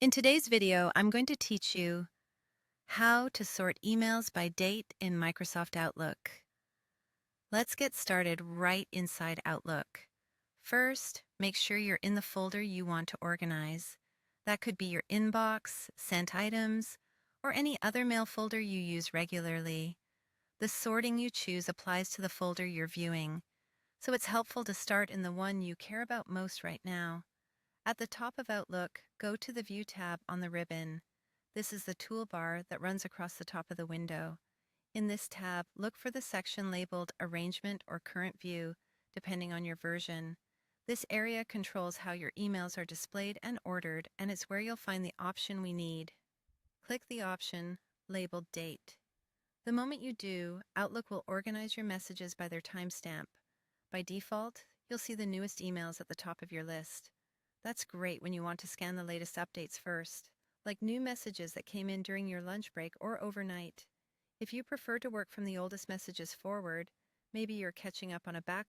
In today's video, I'm going to teach you how to sort emails by date in Microsoft Outlook. Let's get started right inside Outlook. First, make sure you're in the folder you want to organize. That could be your inbox, sent items, or any other mail folder you use regularly. The sorting you choose applies to the folder you're viewing, so it's helpful to start in the one you care about most right now. At the top of Outlook, go to the View tab on the ribbon. This is the toolbar that runs across the top of the window. In this tab, look for the section labeled Arrangement or Current View, depending on your version. This area controls how your emails are displayed and ordered, and it's where you'll find the option we need. Click the option labeled Date. The moment you do, Outlook will organize your messages by their timestamp. By default, you'll see the newest emails at the top of your list. That's great when you want to scan the latest updates first, like new messages that came in during your lunch break or overnight. If you prefer to work from the oldest messages forward, maybe you're catching up on a